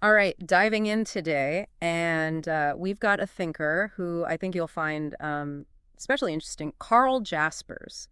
All right, diving in today, and we've got a thinker who I think you'll find especially interesting, Karl Jaspers.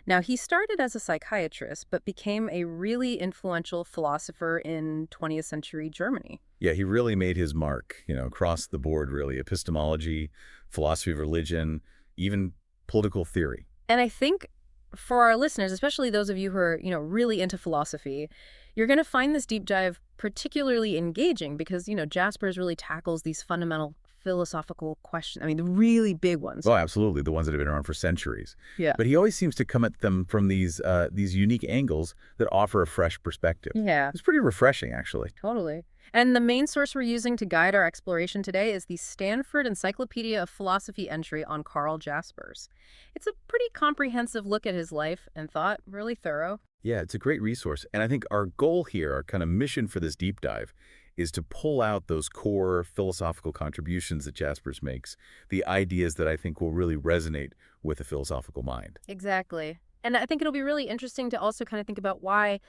Now, he started as a psychiatrist, but became a really influential philosopher in 20th century Germany. Yeah, he really made his mark, across the board, really. Epistemology, philosophy of religion, even political theory. And I think for our listeners, especially those of you who are, really into philosophy, you're going to find this deep dive particularly engaging because, Jaspers really tackles these fundamental philosophical questions. I mean, the really big ones. Oh, absolutely, the ones that have been around for centuries. Yeah. But he always seems to come at them from these unique angles that offer a fresh perspective. Yeah, It's pretty refreshing, actually. totally. And the main source we're using to guide our exploration today is the Stanford Encyclopedia of Philosophy entry on Karl Jaspers. It's a pretty comprehensive look at his life and thought, really thorough. Yeah, it's a great resource. And I think our goal here, our kind of mission for this deep dive, is to pull out those core philosophical contributions that Jaspers makes, the ideas that I think will really resonate with the philosophical mind. Exactly. And I think it'll be really interesting to also kind of think about why,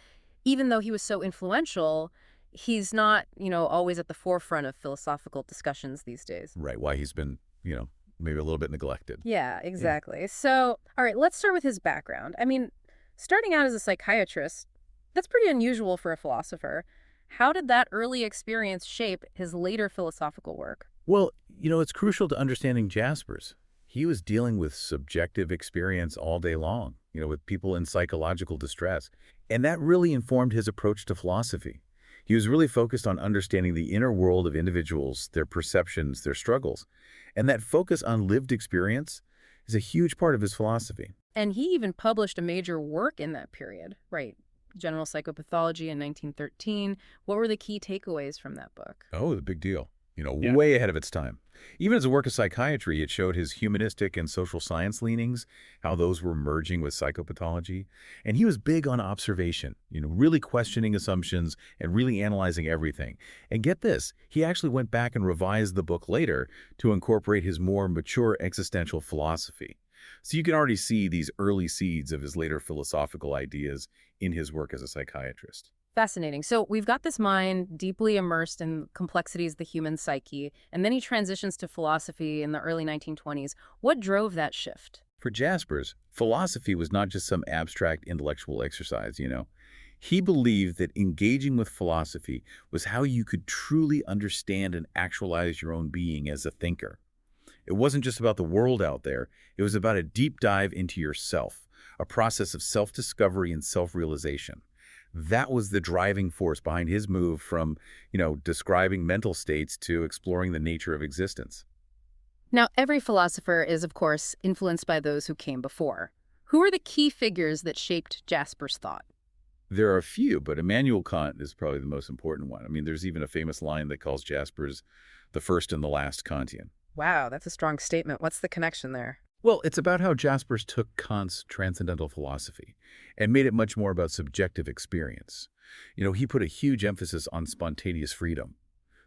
even though he was so influential, he's not, always at the forefront of philosophical discussions these days. Right, why he's been, maybe a little bit neglected. Yeah, Yeah. exactly. So, all right, let's start with his background. I mean, starting out as a psychiatrist, that's pretty unusual for a philosopher. How did that early experience shape his later philosophical work? Well, it's crucial to understanding Jaspers. He was dealing with subjective experience all day long, with people in psychological distress. And that really informed his approach to philosophy. He was really focused on understanding the inner world of individuals, their perceptions, their struggles. And that focus on lived experience is a huge part of his philosophy. And he even published a major work in that period, right? General Psychopathology in 1913. What were the key takeaways from that book? Oh, the big deal. Yeah. Way ahead of its time. Even as a work of psychiatry, it showed his humanistic and social science leanings, how those were merging with psychopathology. And he was big on observation, really questioning assumptions and really analyzing everything. And get this, he actually went back and revised the book later to incorporate his more mature existential philosophy. So you can already see these early seeds of his later philosophical ideas in his work as a psychiatrist. Fascinating. So we've got this mind deeply immersed in complexities of the human psyche, and then he transitions to philosophy in the early 1920s. What drove that shift? For Jaspers, philosophy was not just some abstract intellectual exercise. He believed that engaging with philosophy was how you could truly understand and actualize your own being as a thinker. It wasn't just about the world out there. It was about a deep dive into yourself, a process of self-discovery and self-realization. That was the driving force behind his move from, describing mental states to exploring the nature of existence. Now, every philosopher is, of course, influenced by those who came before. Who are the key figures that shaped Jasper's thought? There are a few, but Immanuel Kant is probably the most important one. I mean, there's even a famous line that calls Jaspers the first and the last Kantian. Wow, that's a strong statement. What's the connection there? Well, it's about how Jaspers took Kant's transcendental philosophy and made it much more about subjective experience. He put a huge emphasis on spontaneous freedom,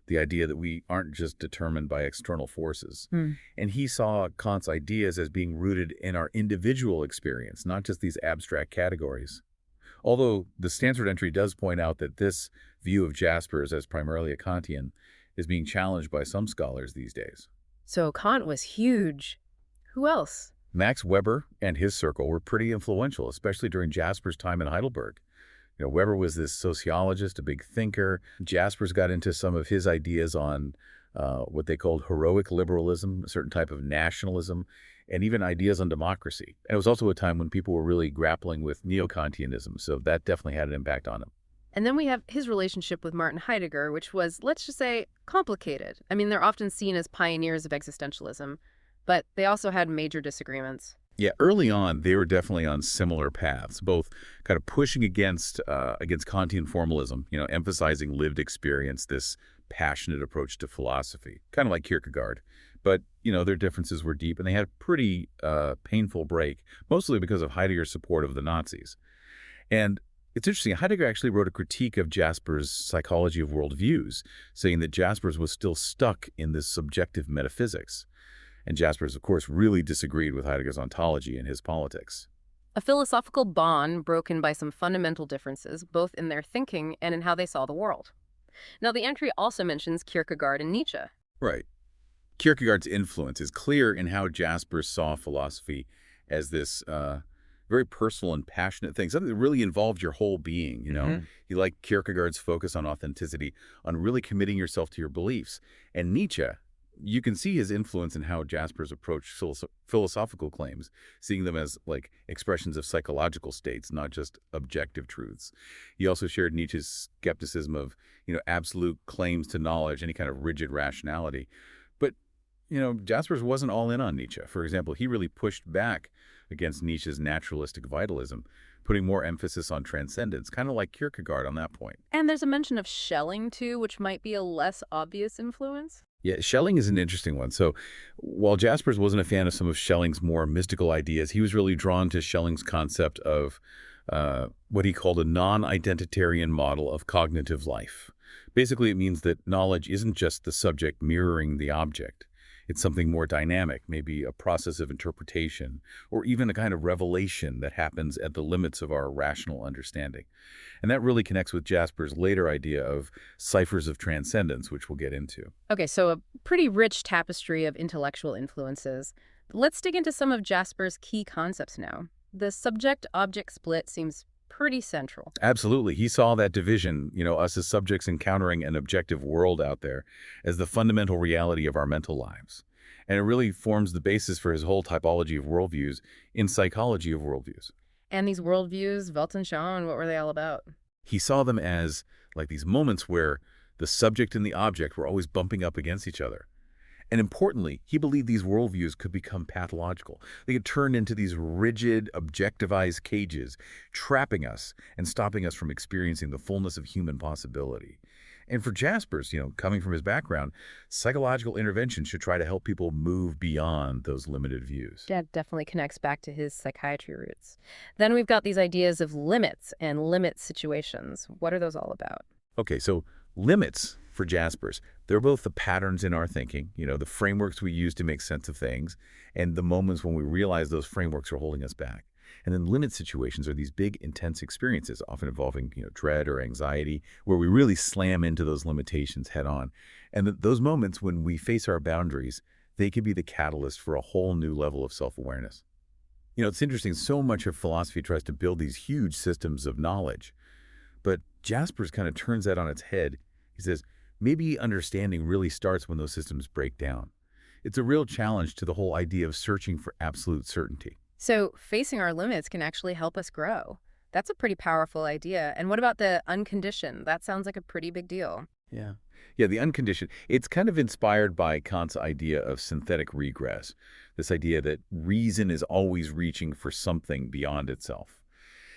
the idea that we aren't just determined by external forces. And he saw Kant's ideas as being rooted in our individual experience, not just these abstract categories. Although the Stanford entry does point out that this view of Jaspers as primarily a Kantian is being challenged by some scholars these days. So Kant was huge. Who else? Max Weber and his circle were pretty influential, especially during Jaspers' time in Heidelberg. Weber was this sociologist, a big thinker. Jaspers got into some of his ideas on what they called heroic liberalism, a certain type of nationalism, and even ideas on democracy. And it was also a time when people were really grappling with neo-Kantianism, so that definitely had an impact on him. And then we have his relationship with Martin Heidegger, which was, let's just say, complicated. I mean, they're often seen as pioneers of existentialism, but they also had major disagreements. Yeah, early on, they were definitely on similar paths, both kind of pushing against Kantian formalism, emphasizing lived experience, this passionate approach to philosophy, kind of like Kierkegaard. But, their differences were deep, and they had a pretty painful break, mostly because of Heidegger's support of the Nazis. And it's interesting, Heidegger actually wrote a critique of Jaspers' psychology of worldviews, saying that Jaspers was still stuck in this subjective metaphysics. And Jaspers, of course, really disagreed with Heidegger's ontology and his politics. A philosophical bond broken by some fundamental differences, both in their thinking and in how they saw the world. Now, the entry also mentions Kierkegaard and Nietzsche. Right. Kierkegaard's influence is clear in how Jaspers saw philosophy as this very personal and passionate thing, something that really involved your whole being, you know? Hmm. He liked Kierkegaard's focus on authenticity, on really committing yourself to your beliefs. And Nietzsche, you can see his influence in how Jaspers approached philosophical claims, seeing them as like expressions of psychological states, not just objective truths. He also shared Nietzsche's skepticism of, absolute claims to knowledge, any kind of rigid rationality. But Jaspers wasn't all in on Nietzsche. For example, he really pushed back against Nietzsche's naturalistic vitalism, putting more emphasis on transcendence, kind of like Kierkegaard on that point. And there's a mention of Schelling, too, which might be a less obvious influence. Yeah, Schelling is an interesting one. So while Jaspers wasn't a fan of some of Schelling's more mystical ideas, he was really drawn to Schelling's concept of what he called a non-identitarian model of cognitive life. Basically, it means that knowledge isn't just the subject mirroring the object. It's something more dynamic, maybe a process of interpretation, or even a kind of revelation that happens at the limits of our rational understanding. And that really connects with Jasper's later idea of ciphers of transcendence, which we'll get into. Okay, so a pretty rich tapestry of intellectual influences. Let's dig into some of Jasper's key concepts now. The subject-object split seems pretty central. Absolutely. He saw that division, us as subjects encountering an objective world out there, as the fundamental reality of our mental lives. And it really forms the basis for his whole typology of worldviews in psychology of worldviews. And these worldviews, Weltanschauung, what were they all about? He saw them as like these moments where the subject and the object were always bumping up against each other. And importantly, he believed these worldviews could become pathological. They could turn into these rigid, objectivized cages, trapping us and stopping us from experiencing the fullness of human possibility. And for Jaspers, coming from his background, psychological intervention should try to help people move beyond those limited views. That definitely connects back to his psychiatry roots. Then we've got these ideas of limits and limit situations. What are those all about? Okay, so limits for Jaspers, they're both the patterns in our thinking, the frameworks we use to make sense of things, and the moments when we realize those frameworks are holding us back. And then limit situations are these big, intense experiences, often involving, dread or anxiety, where we really slam into those limitations head on. And those moments when we face our boundaries, they can be the catalyst for a whole new level of self-awareness. It's interesting, so much of philosophy tries to build these huge systems of knowledge, but Jaspers kind of turns that on its head. He says, maybe understanding really starts when those systems break down. It's a real challenge to the whole idea of searching for absolute certainty. So facing our limits can actually help us grow. That's a pretty powerful idea. And what about the unconditioned? That sounds like a pretty big deal. Yeah. Yeah, the unconditioned. It's kind of inspired by Kant's idea of synthetic regress, this idea that reason is always reaching for something beyond itself.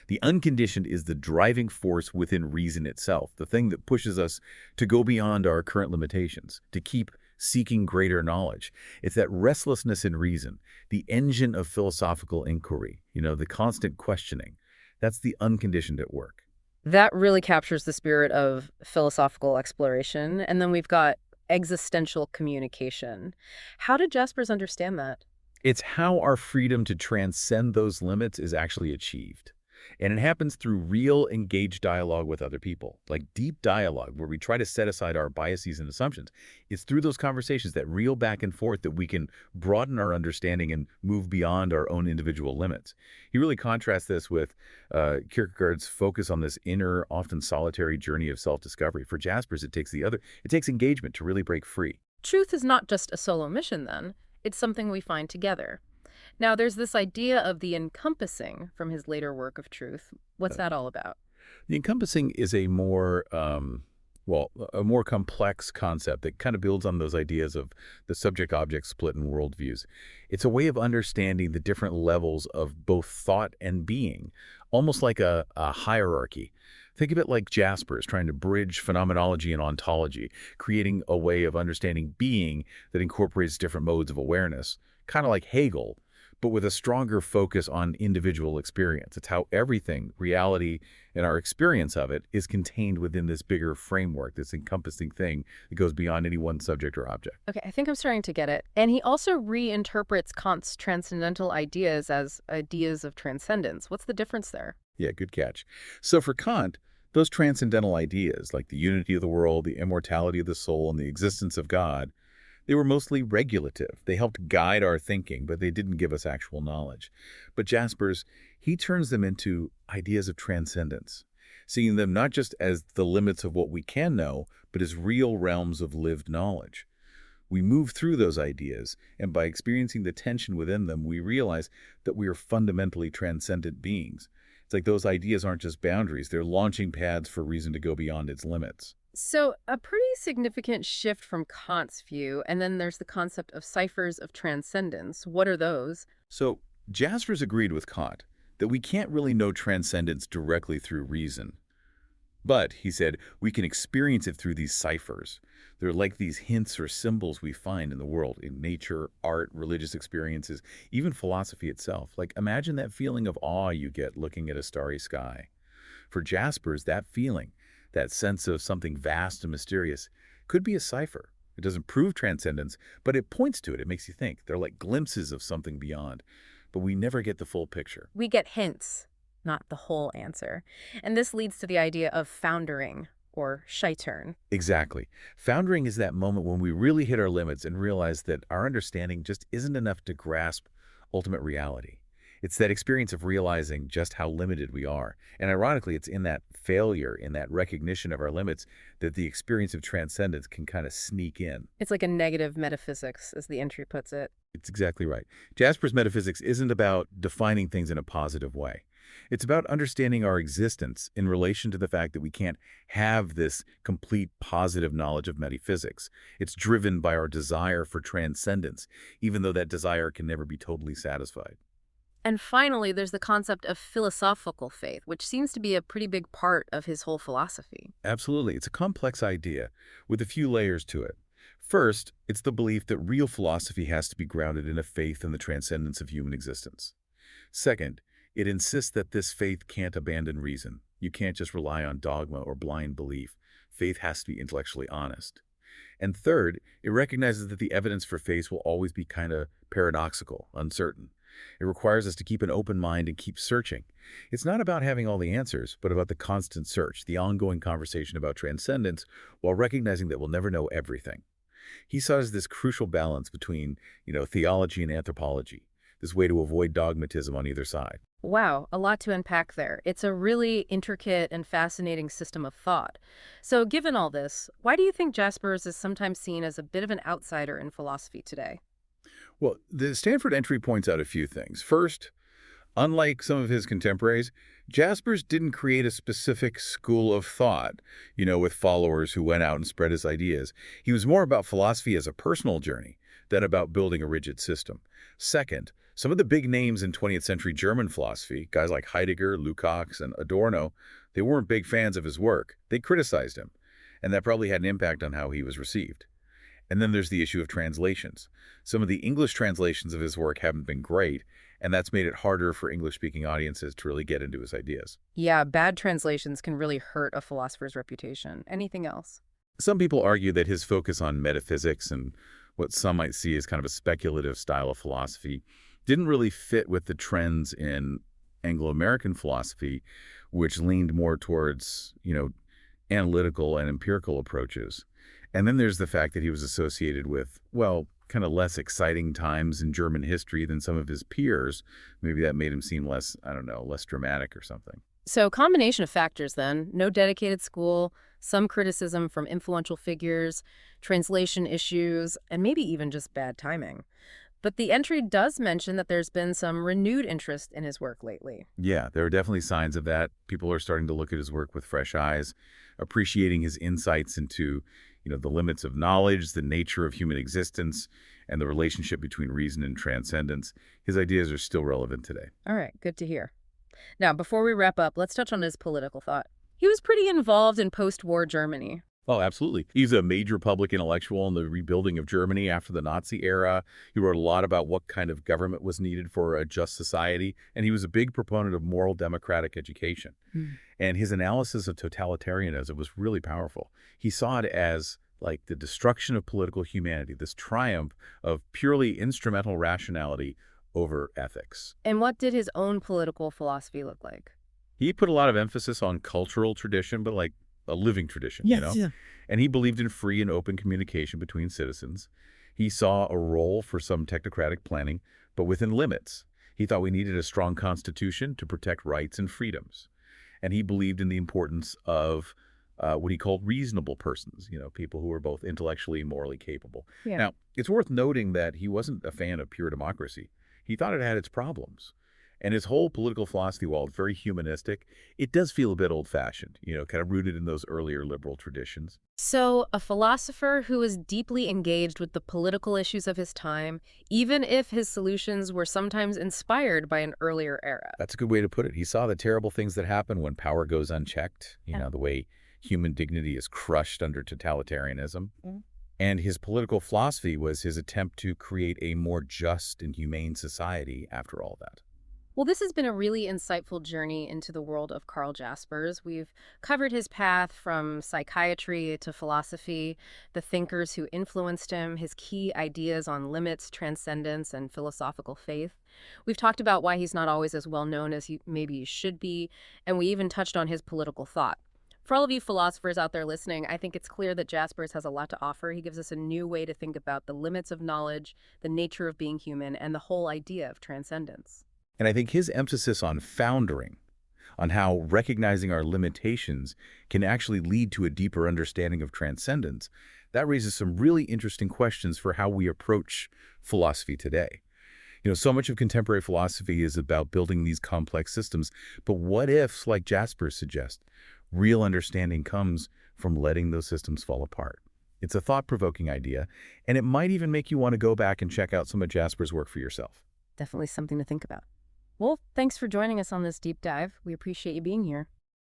The unconditioned is the driving force within reason itself, the thing that pushes us to go beyond our current limitations, to keep seeking greater knowledge. It's that restlessness in reason, the engine of philosophical inquiry, the constant questioning. That's the unconditioned at work. That really captures the spirit of philosophical exploration. And then we've got existential communication. How did Jaspers understand that? It's how our freedom to transcend those limits is actually achieved. And it happens through real, engaged dialogue with other people, like deep dialogue where we try to set aside our biases and assumptions. It's through those conversations, that real back and forth, that we can broaden our understanding and move beyond our own individual limits. He really contrasts this with Kierkegaard's focus on this inner, often solitary journey of self-discovery. For Jaspers, it takes engagement to really break free. Truth is not just a solo mission, then. It's something we find together. Now, there's this idea of the encompassing from his later work of truth. What's that all about? The encompassing is a more complex concept that kind of builds on those ideas of the subject-object split in worldviews. It's a way of understanding the different levels of both thought and being, almost like a hierarchy. Think of it like Jaspers trying to bridge phenomenology and ontology, creating a way of understanding being that incorporates different modes of awareness, kind of like Hegel, but with a stronger focus on individual experience. It's how everything, reality, and our experience of it is contained within this bigger framework, this encompassing thing that goes beyond any one subject or object. Okay, I think I'm starting to get it. And he also reinterprets Kant's transcendental ideas as ideas of transcendence. What's the difference there? Yeah, good catch. So for Kant, Those transcendental ideas, like the unity of the world, the immortality of the soul, and the existence of God, they were mostly regulative. They helped guide our thinking, but they didn't give us actual knowledge. But Jaspers, he turns them into ideas of transcendence, seeing them not just as the limits of what we can know, but as real realms of lived knowledge. We move through those ideas, and by experiencing the tension within them, we realize that we are fundamentally transcendent beings. It's like those ideas aren't just boundaries, they're launching pads for reason to go beyond its limits. So, a pretty significant shift from Kant's view, and then there's the concept of ciphers of transcendence. What are those? So, Jaspers agreed with Kant that we can't really know transcendence directly through reason. But, he said, we can experience it through these ciphers. They're like these hints or symbols we find in the world, in nature, art, religious experiences, even philosophy itself. Like, imagine that feeling of awe you get looking at a starry sky. For Jaspers, that feeling, that sense of something vast and mysterious, could be a cipher. It doesn't prove transcendence, but it points to it. It makes you think. They're like glimpses of something beyond. But we never get the full picture. We get hints, not the whole answer. And this leads to the idea of foundering, or Scheitern. Exactly. Foundering is that moment when we really hit our limits and realize that our understanding just isn't enough to grasp ultimate reality. It's that experience of realizing just how limited we are. And ironically, it's in that failure, in that recognition of our limits, that the experience of transcendence can kind of sneak in. It's like a negative metaphysics, as the entry puts it. It's exactly right. Jasper's metaphysics isn't about defining things in a positive way. It's about understanding our existence in relation to the fact that we can't have this complete positive knowledge of metaphysics. It's driven by our desire for transcendence, even though that desire can never be totally satisfied. And finally, there's the concept of philosophical faith, which seems to be a pretty big part of his whole philosophy. Absolutely. It's a complex idea with a few layers to it. First, it's the belief that real philosophy has to be grounded in a faith in the transcendence of human existence. Second, it insists that this faith can't abandon reason. You can't just rely on dogma or blind belief. Faith has to be intellectually honest. And third, it recognizes that the evidence for faith will always be kind of paradoxical, uncertain. It requires us to keep an open mind and keep searching. It's not about having all the answers, but about the constant search, the ongoing conversation about transcendence, while recognizing that we'll never know everything. He saw as this crucial balance between, theology and anthropology, this way to avoid dogmatism on either side. Wow, a lot to unpack there. It's a really intricate and fascinating system of thought. So given all this, why do you think Jaspers is sometimes seen as a bit of an outsider in philosophy today? Well, the Stanford entry points out a few things. First, unlike some of his contemporaries, Jaspers didn't create a specific school of thought, with followers who went out and spread his ideas. He was more about philosophy as a personal journey than about building a rigid system. Second, some of the big names in 20th century German philosophy, guys like Heidegger, Lukács, and Adorno, they weren't big fans of his work. They criticized him, and that probably had an impact on how he was received. And then there's the issue of translations. Some of the English translations of his work haven't been great, and that's made it harder for English-speaking audiences to really get into his ideas. Yeah, bad translations can really hurt a philosopher's reputation. Anything else? Some people argue that his focus on metaphysics and what some might see as kind of a speculative style of philosophy didn't really fit with the trends in Anglo-American philosophy, which leaned more towards, analytical and empirical approaches. And then there's the fact that he was associated with, well, kind of less exciting times in German history than some of his peers. Maybe that made him seem less, I don't know, less dramatic or something. So combination of factors then, no dedicated school, some criticism from influential figures, translation issues, and maybe even just bad timing. But the entry does mention that there's been some renewed interest in his work lately. Yeah, there are definitely signs of that. People are starting to look at his work with fresh eyes, appreciating his insights into, the limits of knowledge, the nature of human existence, and the relationship between reason and transcendence. His ideas are still relevant today. All right, good to hear. Now, before we wrap up, let's touch on his political thought. He was pretty involved in post-war Germany. Oh, absolutely. He's a major public intellectual in the rebuilding of Germany after the Nazi era. He wrote a lot about what kind of government was needed for a just society, and he was a big proponent of moral democratic education. And his analysis of totalitarianism was really powerful. He saw it as like the destruction of political humanity, this triumph of purely instrumental rationality over ethics. And what did his own political philosophy look like? He put a lot of emphasis on cultural tradition, but like a living tradition, Yes, yeah. And he believed in free and open communication between citizens. He saw a role for some technocratic planning, but within limits. He thought we needed a strong constitution to protect rights and freedoms. And he believed in the importance of what he called reasonable persons, people who were both intellectually and morally capable. Yeah. Now, it's worth noting that he wasn't a fan of pure democracy. He thought it had its problems. And his whole political philosophy, while it's very humanistic, it does feel a bit old-fashioned, kind of rooted in those earlier liberal traditions. So, a philosopher who was deeply engaged with the political issues of his time, even if his solutions were sometimes inspired by an earlier era. That's a good way to put it. He saw the terrible things that happen when power goes unchecked, Yeah. the way human dignity is crushed under totalitarianism. Mm. And his political philosophy was his attempt to create a more just and humane society after all that. Well, this has been a really insightful journey into the world of Karl Jaspers. We've covered his path from psychiatry to philosophy, the thinkers who influenced him, his key ideas on limits, transcendence, and philosophical faith. We've talked about why he's not always as well known as he maybe should be, and we even touched on his political thought. For all of you philosophers out there listening, I think it's clear that Jaspers has a lot to offer. He gives us a new way to think about the limits of knowledge, the nature of being human, and the whole idea of transcendence. And I think his emphasis on foundering, on how recognizing our limitations can actually lead to a deeper understanding of transcendence, that raises some really interesting questions for how we approach philosophy today. So much of contemporary philosophy is about building these complex systems, but what if, like Jaspers suggests, real understanding comes from letting those systems fall apart? It's a thought-provoking idea, and it might even make you want to go back and check out some of Jaspers' work for yourself. Definitely something to think about. Well, thanks for joining us on this deep dive. We appreciate you being here.